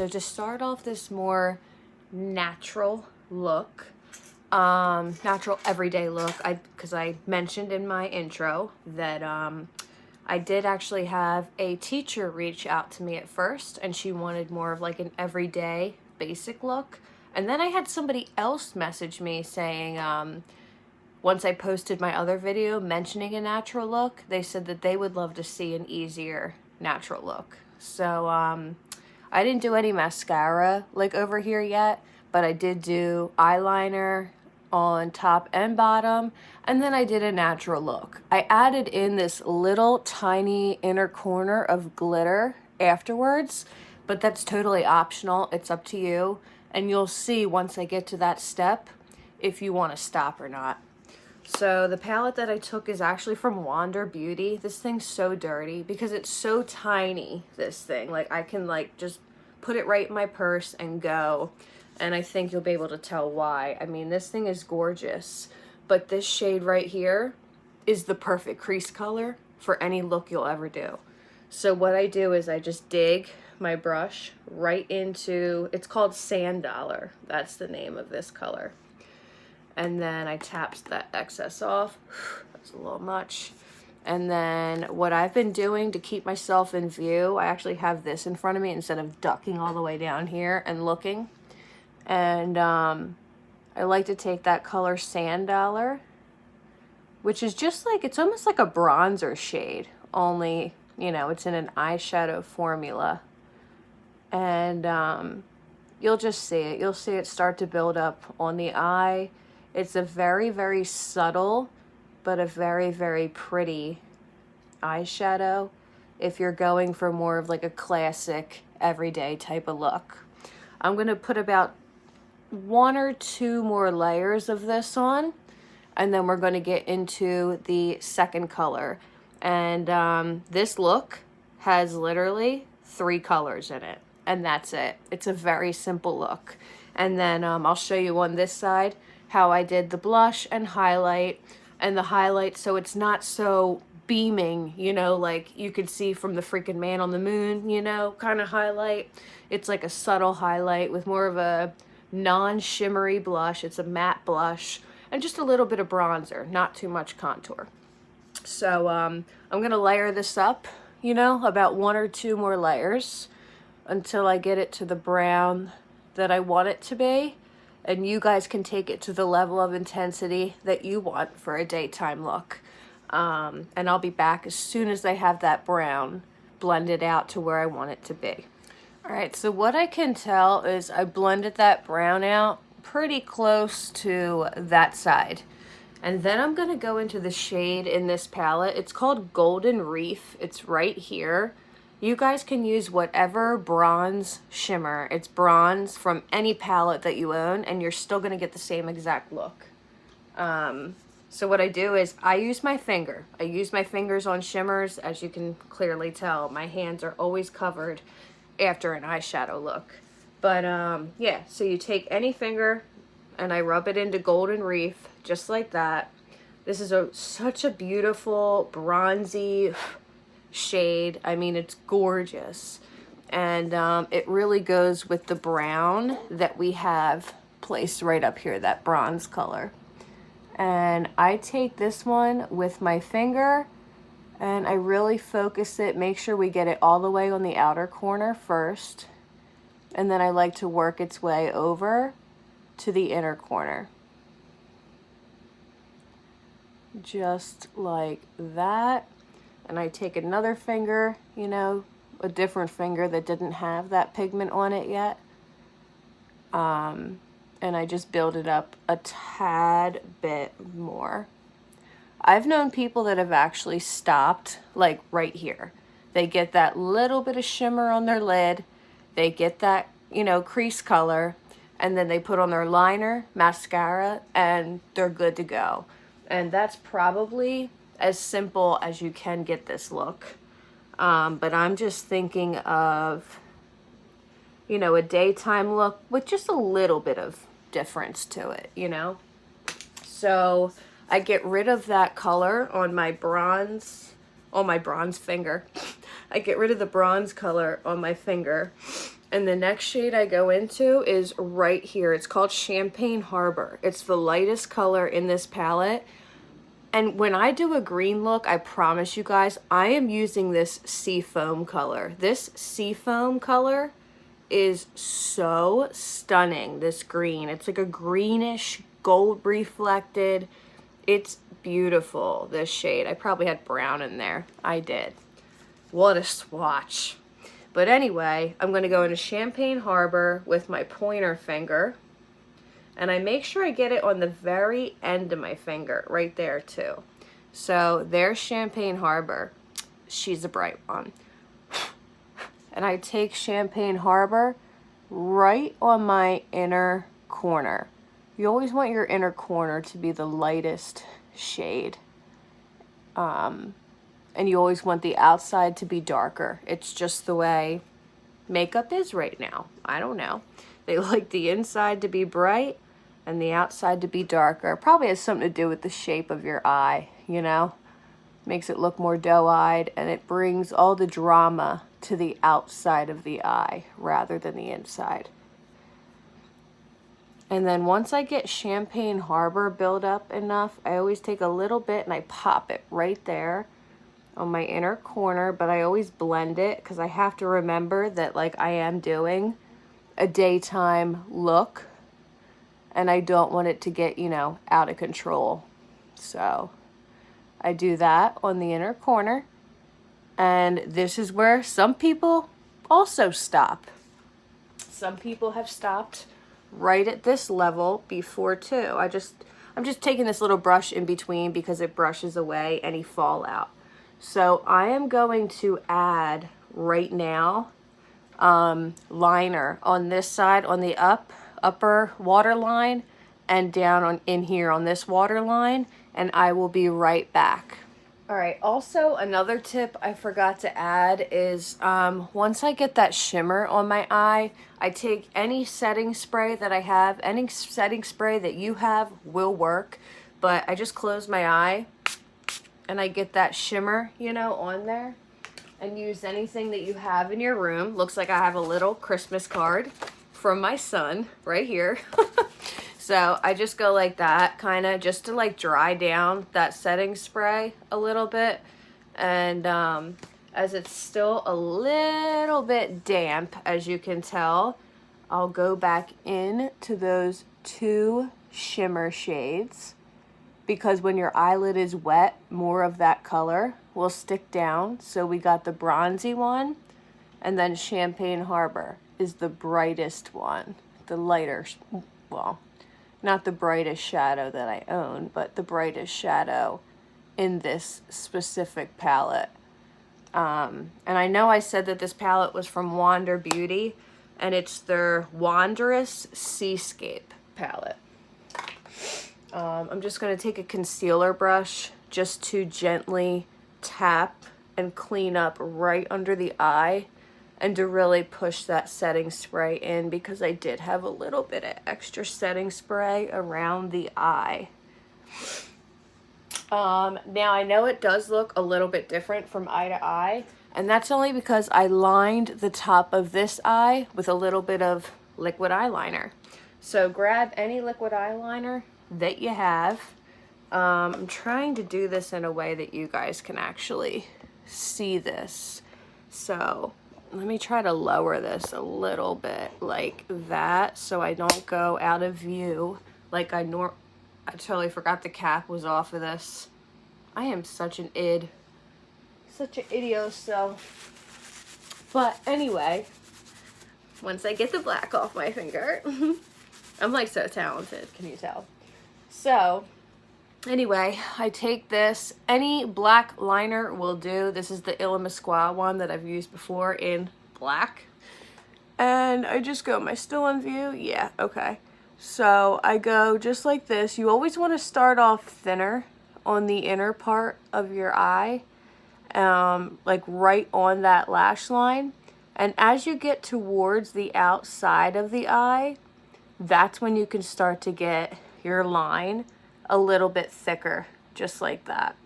So to start off this more natural look, natural everyday look, because I mentioned in my intro that I did actually have a teacher reach out to me at first, and she wanted more of like an everyday basic look. And then I had somebody else message me saying, once I posted my other video mentioning a natural look, they said that they would love to see an easier natural look. So I didn't do any mascara like over here yet, but I did do eyeliner on top and bottom, and then I did a natural look. I added in this little tiny inner corner of glitter afterwards, but that's totally optional. It's up to you, and you'll see once I get to that step if you want to stop or not. So the palette that I took is actually from Wander Beauty. This thing's so dirty because it's so tiny, this thing. Like, I can like just put it right in my purse and go. And I think you'll be able to tell why. I mean, this thing is gorgeous. But this shade right here is the perfect crease color for any look you'll ever do. So what I do is I just dig my brush right into, it's called Sand Dollar. That's the name of this color. And then I tapped that excess off. That's a little much. And then what I've been doing to keep myself in view, I actually have this in front of me instead of ducking all the way down here and looking. And I like to take that color Sand Dollar, which is just like, it's almost like a bronzer shade, only, you know, it's in an eyeshadow formula. And you'll just see it. You'll see it start to build up on the eye. It's a very, very subtle, but a very, very pretty eyeshadow if you're going for more of like a classic, everyday type of look. I'm going to put about 1 or 2 more layers of this on, and then we're going to get into the second color. And this look has literally 3 colors in it, and that's it. It's a very simple look. And then I'll show you on this side how I did the blush and highlight, and the highlight so it's not so beaming, you know, like you could see from the freaking Man on the Moon, you know, kind of highlight. It's like a subtle highlight with more of a non-shimmery blush. It's a matte blush and just a little bit of bronzer, not too much contour. So I'm gonna layer this up, you know, about 1 or 2 more layers until I get it to the brown that I want it to be. And you guys can take it to the level of intensity that you want for a daytime look. And I'll be back as soon as I have that brown blended out to where I want it to be. All right, so what I can tell is I blended that brown out pretty close to that side. And then I'm gonna go into the shade in this palette. It's called Golden Reef. It's right here. You guys can use whatever bronze shimmer. It's bronze from any palette that you own, and you're still gonna get the same exact look. So what I do is I use my finger. I use my fingers on shimmers. As you can clearly tell, my hands are always covered after an eyeshadow look. But yeah, so you take any finger and I rub it into Golden Reef, just like that. This is such a beautiful bronzy shade. I mean, it's gorgeous. And it really goes with the brown that we have placed right up here, that bronze color. And I take this one with my finger and I really focus it, make sure we get it all the way on the outer corner first. And then I like to work its way over to the inner corner. Just like that. And I take another finger, you know, a different finger that didn't have that pigment on it yet. And I just build it up a tad bit more. I've known people that have actually stopped, like right here. They get that little bit of shimmer on their lid. They get that, you know, crease color. And then they put on their liner, mascara, and they're good to go. And that's probably as simple as you can get this look. But I'm just thinking of, you know, a daytime look with just a little bit of difference to it, you know? So I get rid of that color on my bronze finger. I get rid of the bronze color on my finger. And the next shade I go into is right here. It's called Champagne Harbor. It's the lightest color in this palette. And when I do a green look, I promise you guys, I am using this Seafoam color. This Seafoam color is so stunning, this green. It's like a greenish, gold reflected. It's beautiful, this shade. I probably had brown in there. I did. What a swatch. But anyway, I'm going to go into Champagne Harbor with my pointer finger. And I make sure I get it on the very end of my finger, right there too. So there's Champagne Harbor. She's a bright one. And I take Champagne Harbor right on my inner corner. You always want your inner corner to be the lightest shade. And you always want the outside to be darker. It's just the way makeup is right now. I don't know. They like the inside to be bright and the outside to be darker. Probably has something to do with the shape of your eye, you know? Makes it look more doe-eyed, and it brings all the drama to the outside of the eye rather than the inside. And then once I get Champagne Harbor built up enough, I always take a little bit and I pop it right there on my inner corner, but I always blend it because I have to remember that like I am doing a daytime look and I don't want it to get, you know, out of control. So I do that on the inner corner, and this is where some people also stop. Some people have stopped right at this level before too. I'm just taking this little brush in between because it brushes away any fallout. So I am going to add right now liner on this side, on the upper waterline, and down on in here on this waterline, and I will be right back. All right, also another tip I forgot to add is once I get that shimmer on my eye, I take any setting spray that I have. Any setting spray that you have will work, but I just close my eye and I get that shimmer, you know, on there, and use anything that you have in your room. Looks like I have a little Christmas card from my son right here. So I just go like that, kind of just to like dry down that setting spray a little bit. And as it's still a little bit damp, as you can tell, I'll go back in to those two shimmer shades, because when your eyelid is wet, more of that color will stick down. So we got the bronzy one, and then Champagne Harbor is the brightest one, the lighter, well, not the brightest shadow that I own, but the brightest shadow in this specific palette. And I know I said that this palette was from Wander Beauty, and it's their Wanderous Seascape palette. I'm just going to take a concealer brush just to gently tap and clean up right under the eye, and to really push that setting spray in, because I did have a little bit of extra setting spray around the eye. Now I know it does look a little bit different from eye to eye, and that's only because I lined the top of this eye with a little bit of liquid eyeliner. So grab any liquid eyeliner that you have. I'm trying to do this in a way that you guys can actually see this. So let me try to lower this a little bit like that, so I don't go out of view like I totally forgot the cap was off of this. I am such an such an idiot. So, but anyway, once I get the black off my finger, I'm like so talented, can you tell? So anyway, I take this, any black liner will do. This is the Illamasqua one that I've used before in black. And I just go, am I still on view? Yeah, okay. So I go just like this. You always want to start off thinner on the inner part of your eye, like right on that lash line. And as you get towards the outside of the eye, that's when you can start to get your line a little bit thicker, just like that.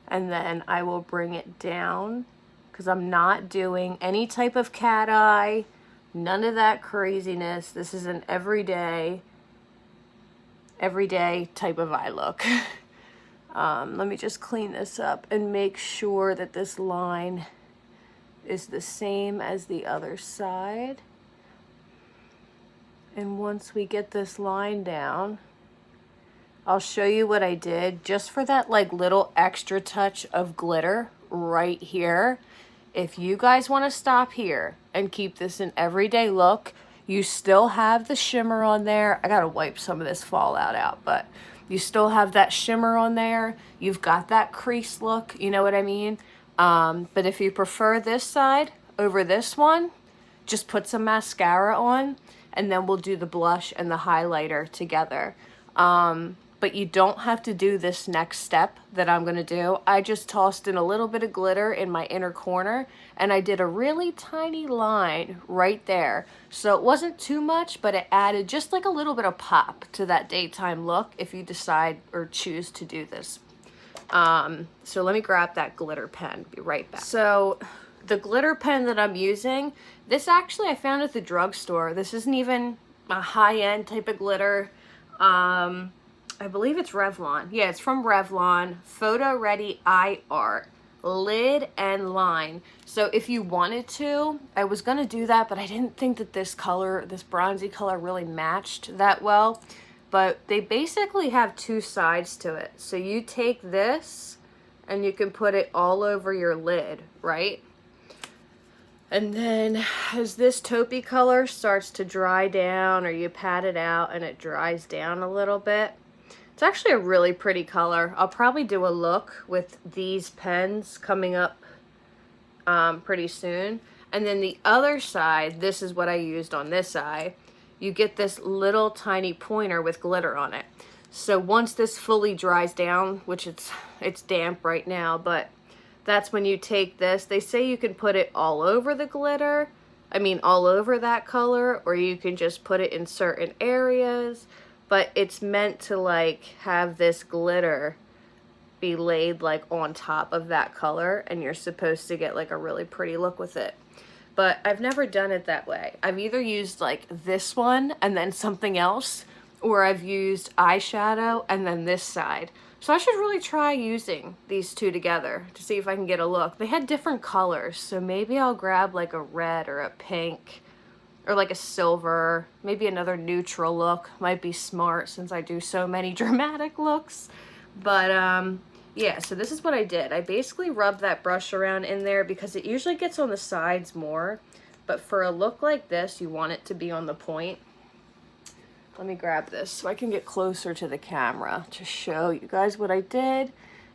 And then I will bring it down, because I'm not doing any type of cat eye None of that craziness. This is an everyday type of eye look. Let me just clean this up and make sure that this line is the same as the other side. And once we get this line down, I'll show you what I did just for that like little extra touch of glitter right here. If you guys want to stop here and keep this an everyday look, you still have the shimmer on there. I gotta wipe some of this fallout out, but you still have that shimmer on there. You've got that crease look, you know what I mean? But if you prefer this side over this one, just put some mascara on, and then we'll do the blush and the highlighter together. But you don't have to do this next step that I'm gonna do. I just tossed in a little bit of glitter in my inner corner, and I did a really tiny line right there. So it wasn't too much, but it added just like a little bit of pop to that daytime look if you decide or choose to do this. So let me grab that glitter pen, be right back. So the glitter pen that I'm using, this actually I found at the drugstore. This isn't even a high-end type of glitter. I believe it's Revlon. Yeah, it's from Revlon. Photo Ready Eye Art. Lid and line. So if you wanted to, I was going to do that, but I didn't think that this color, this bronzy color really matched that well. But they basically have two sides to it. So you take this and you can put it all over your lid, right? And then as this taupey color starts to dry down, or you pat it out and it dries down a little bit, it's actually a really pretty color. I'll probably do a look with these pens coming up pretty soon. And then the other side, this is what I used on this eye. You get this little tiny pointer with glitter on it. So once this fully dries down, which it's damp right now, but that's when you take this. They say you can put it all over the glitter. I mean, all over that color, or you can just put it in certain areas. But it's meant to like have this glitter be laid like on top of that color, and you're supposed to get like a really pretty look with it. But I've never done it that way. I've either used like this one and then something else, or I've used eyeshadow and then this side. So I should really try using these two together to see if I can get a look. They had different colors, so maybe I'll grab like a red or a pink or like a silver, maybe another neutral look. Might be smart since I do so many dramatic looks. But yeah, so this is what I did. I basically rubbed that brush around in there because it usually gets on the sides more. But for a look like this, you want it to be on the point. Let me grab this so I can get closer to the camera to show you guys what I did.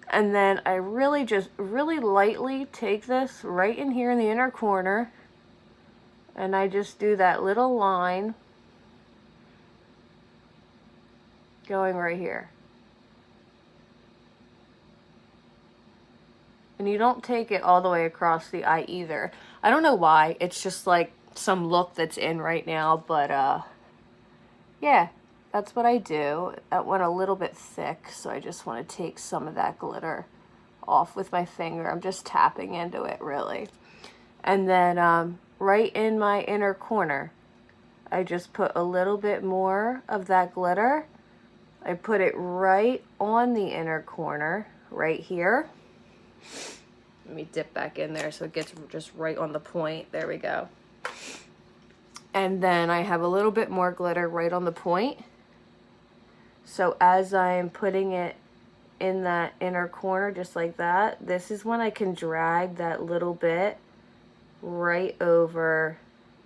And then I really lightly take this right in here in the inner corner. And I just do that little line going right here. And you don't take it all the way across the eye either. I don't know why. It's just like some look that's in right now. But yeah, that's what I do. That went a little bit thick, so I just want to take some of that glitter off with my finger. I'm just tapping into it, really. And then right in my inner corner, I just put a little bit more of that glitter. I put it right on the inner corner, right here. Let me dip back in there so it gets just right on the point. There we go. And then I have a little bit more glitter right on the point. So as I'm putting it in that inner corner, just like that, this is when I can drag that little bit right over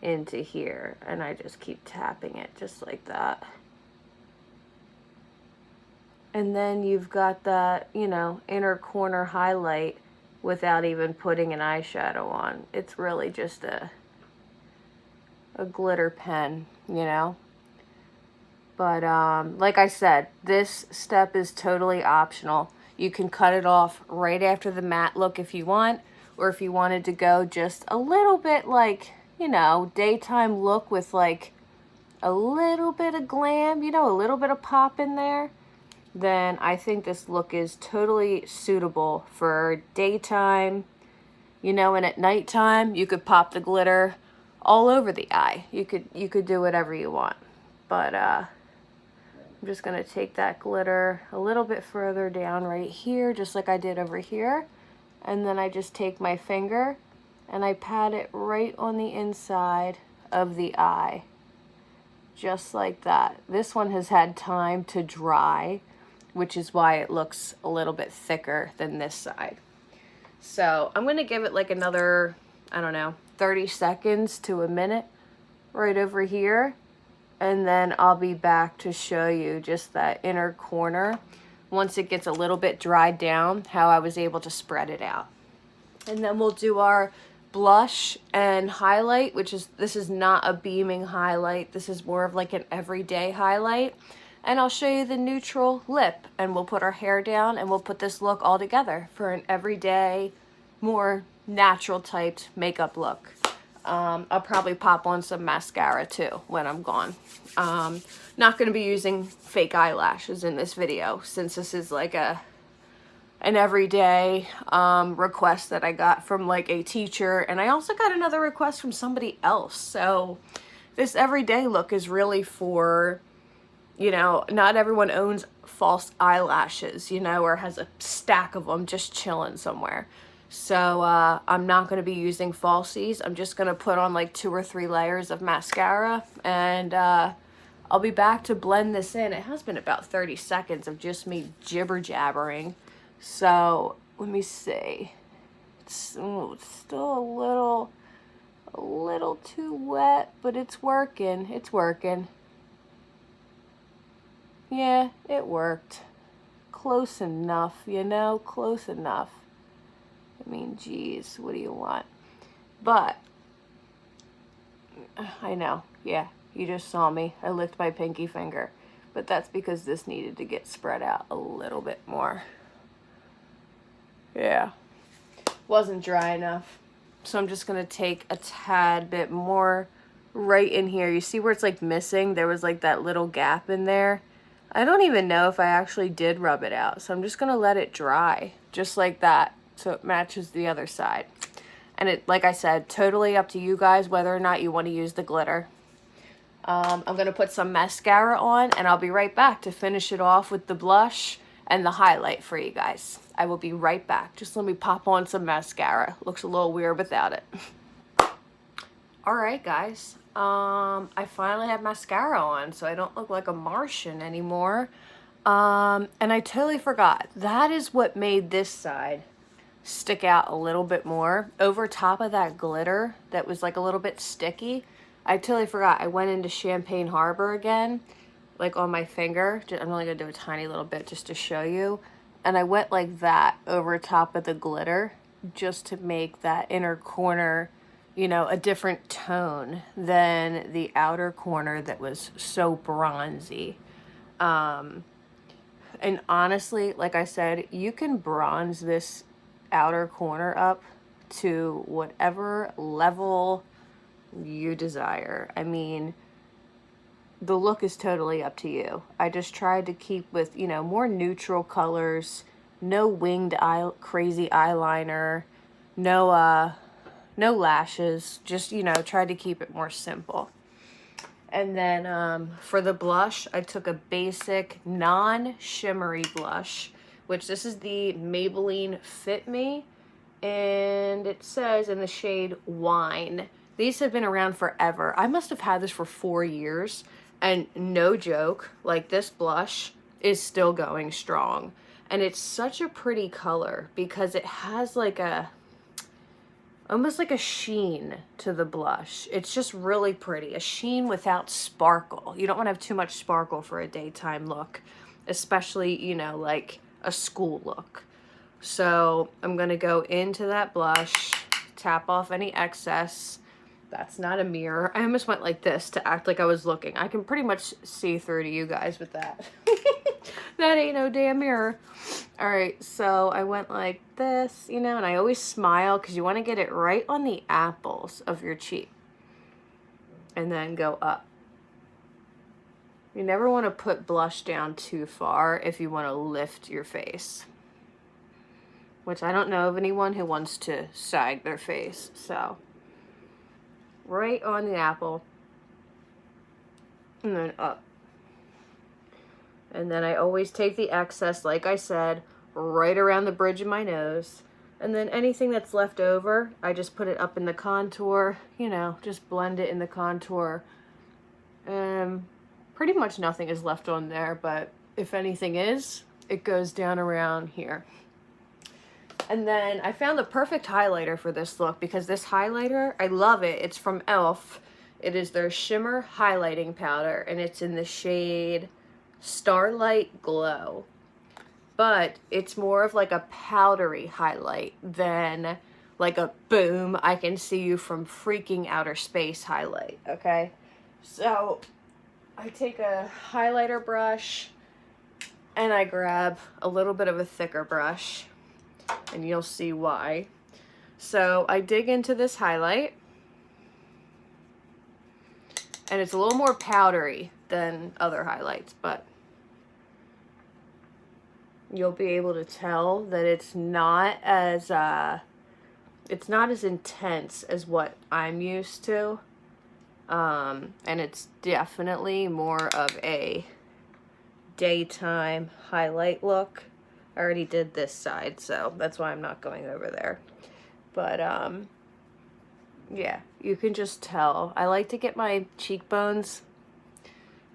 into here. And I just keep tapping it just like that. And then you've got that, you know, inner corner highlight without even putting an eyeshadow on. It's really just a glitter pen, you know. But like I said, this step is totally optional. You can cut it off right after the matte look if you want, or if you wanted to go just a little bit like, you know, daytime look with like a little bit of glam, you know, a little bit of pop in there, then I think this look is totally suitable for daytime, you know. And at nighttime you could pop the glitter all over the eye. You could do whatever you want. But I'm just going to take that glitter a little bit further down right here, just like I did over here. And then I just take my finger and I pat it right on the inside of the eye. Just like that. This one has had time to dry, which is why it looks a little bit thicker than this side. So I'm going to give it like another, I don't know, 30 seconds to a minute right over here. And then I'll be back to show you just that inner corner once it gets a little bit dried down, how I was able to spread it out. And then we'll do our blush and highlight, this is not a beaming highlight. This is more of like an everyday highlight. And I'll show you the neutral lip, and we'll put our hair down and we'll put this look all together for an everyday, more natural typed makeup look. I'll probably pop on some mascara too when I'm gone. Not going to be using fake eyelashes in this video, since this is like an everyday request that I got from like a teacher, and I also got another request from somebody else. So this everyday look is really for, you know, not everyone owns false eyelashes, you know, or has a stack of them just chilling somewhere. So I'm not going to be using falsies. I'm just going to put on like 2 or 3 layers of mascara, and I'll be back to blend this in. It has been about 30 seconds of just me jibber jabbering. So let me see. It's still a little too wet, but it's working. It's working. Yeah, it worked. Close enough, you know, close enough. I mean, geez, what do you want? But, I know, yeah, you just saw me. I licked my pinky finger. But that's because this needed to get spread out a little bit more. Yeah, wasn't dry enough. So I'm just going to take a tad bit more right in here. You see where it's like missing? There was like that little gap in there. I don't even know if I actually did rub it out. So I'm just going to let it dry just like that, so it matches the other side. And it, like I said, totally up to you guys whether or not you want to use the glitter. I'm going to put some mascara on, and I'll be right back to finish it off with the blush and the highlight for you guys. I will be right back. Just let me pop on some mascara. Looks a little weird without it. Alright guys, I finally have mascara on, so I don't look like a Martian anymore. And I totally forgot. That is what made this side stick out a little bit more. Over top of that glitter that was like a little bit sticky, I totally forgot. I went into Champagne Harbor again, like on my finger. I'm only going to do a tiny little bit just to show you. And I went like that over top of the glitter just to make that inner corner, you know, a different tone than the outer corner that was so bronzy. And honestly, like I said, you can bronze this outer corner up to whatever level you desire. I mean, the look is totally up to you. I just tried to keep with, you know, more neutral colors, no winged crazy eyeliner, no lashes, just, you know, tried to keep it more simple. And then for the blush, I took a basic non-shimmery blush, which this is the Maybelline Fit Me, and it says in the shade Wine. These have been around forever. I must have had this for 4 years, and no joke, like this blush is still going strong. And it's such a pretty color because it has like a, almost like a sheen to the blush. It's just really pretty. A sheen without sparkle. You don't want to have too much sparkle for a daytime look, especially, you know, like a school look. So I'm going to go into that blush, tap off any excess. That's not a mirror. I almost went like this to act like I was looking. I can pretty much see through to you guys with that. That ain't no damn mirror. Alright, so I went like this, you know, and I always smile because you want to get it right on the apples of your cheek. And then go up. You never want to put blush down too far if you want to lift your face. Which I don't know of anyone who wants to sag their face, so. right on the apple, and then up. And then I always take the excess, like I said, right around the bridge of my nose. And then anything that's left over, I just put it up in the contour, you know, just blend it in the contour. Pretty much nothing is left on there, but if anything is, it goes down around here. And then I found the perfect highlighter for this look, because this highlighter, I love it. It's from e.l.f. It is their shimmer highlighting powder, and it's in the shade Starlight Glow. But it's more of like a powdery highlight than like a boom, I can see you from freaking outer space highlight, okay? So I take a highlighter brush and I grab a little bit of a thicker brush, and you'll see why. So I dig into this highlight, and it's a little more powdery than other highlights, but you'll be able to tell that it's not as intense as what I'm used to. And it's definitely more of a daytime highlight look. I already did this side, so that's why I'm not going over there. But yeah, you can just tell. I like to get my cheekbones,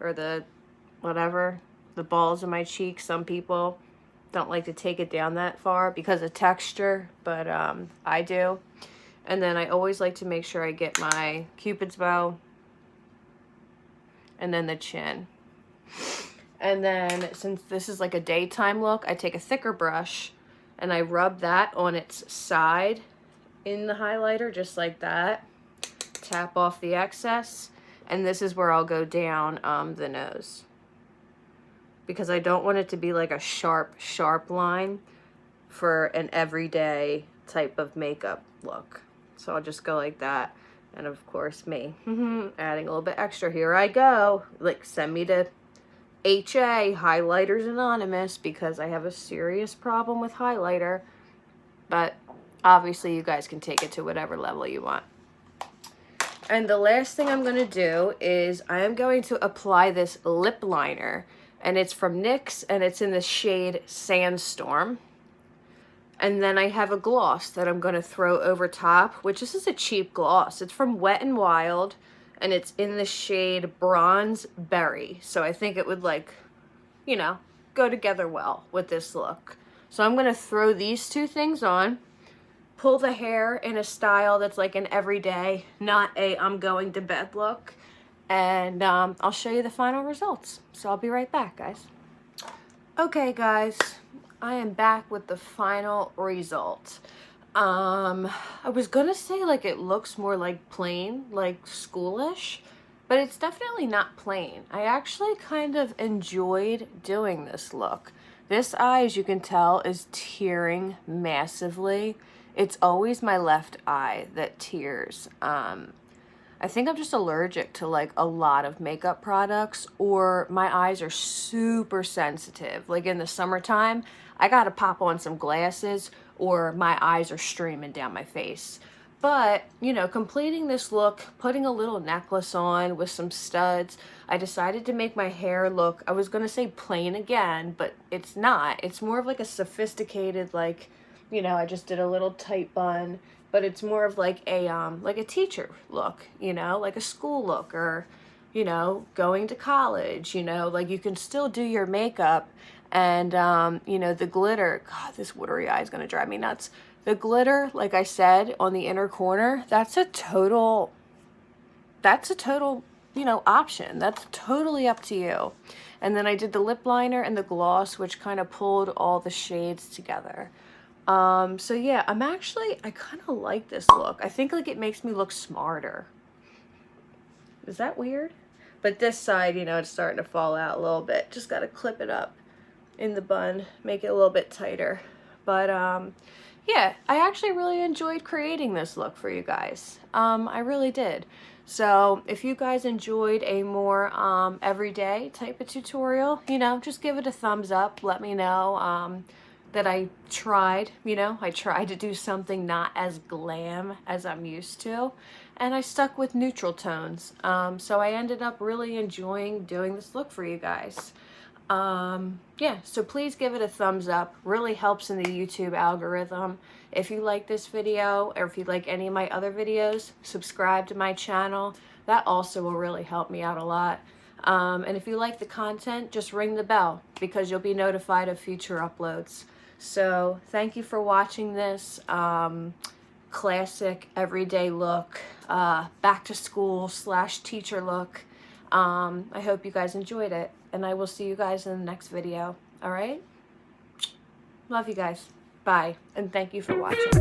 or the balls of my cheeks. Some people don't like to take it down that far because of texture, but I do. And then I always like to make sure I get my Cupid's bow and then the chin. And then, since this is like a daytime look, I take a thicker brush and I rub that on its side in the highlighter, just like that. Tap off the excess, and this is where I'll go down the nose, because I don't want it to be like a sharp line for an everyday type of makeup look. So I'll just go like that. And of course me, adding a little bit extra. Here I go. Like, send me to HA, Highlighters Anonymous, because I have a serious problem with highlighter. But obviously you guys can take it to whatever level you want. And the last thing I'm going to do is I am going to apply this lip liner. And it's from NYX, and it's in the shade Sandstorm. And then I have a gloss that I'm going to throw over top, which this is a cheap gloss. It's from Wet n Wild, and it's in the shade Bronze Berry. So I think it would, like, you know, go together well with this look. So I'm going to throw these two things on, pull the hair in a style that's like an everyday, not a I'm going to bed look. And I'll show you the final results. So I'll be right back, guys. Okay, guys, I am back with the final result. I was gonna say, like, it looks more like plain, like schoolish, but it's definitely not plain. I actually kind of enjoyed doing this look. This eye, as you can tell, is tearing massively. It's always my left eye that tears. I think I'm just allergic to like a lot of makeup products, or my eyes are super sensitive. Like in the summertime, I gotta pop on some glasses or my eyes are streaming down my face. But, you know, completing this look, putting a little necklace on with some studs, I decided to make my hair look, I was gonna say plain again, but it's not. It's more of like a sophisticated, like, you know, I just did a little tight bun, but it's more of like a teacher look, you know, like a school look, or, you know, going to college, you know, like you can still do your makeup. And, you know, the glitter, God, this watery eye is going to drive me nuts. The glitter, like I said, on the inner corner, that's a total, you know, option. That's totally up to you. And then I did the lip liner and the gloss, which kind of pulled all the shades together. So yeah, I kind of like this look. I think like it makes me look smarter. Is that weird? But this side, you know, it's starting to fall out a little bit. Just got to clip it up in the bun, make it a little bit tighter. But, yeah, I actually really enjoyed creating this look for you guys. I really did. So if you guys enjoyed a more, everyday type of tutorial, you know, just give it a thumbs up. Let me know. that I tried, you know, I tried to do something not as glam as I'm used to, and I stuck with neutral tones. So I ended up really enjoying doing this look for you guys. Yeah, so please give it a thumbs up. Really helps in the YouTube algorithm. If you like this video, or if you like any of my other videos, subscribe to my channel. That also will really help me out a lot. And if you like the content, just ring the bell because you'll be notified of future uploads. So thank you for watching this classic everyday look, back to school / teacher look. I hope you guys enjoyed it, and I will see you guys in the next video. All right? Love you guys. Bye, and thank you for watching.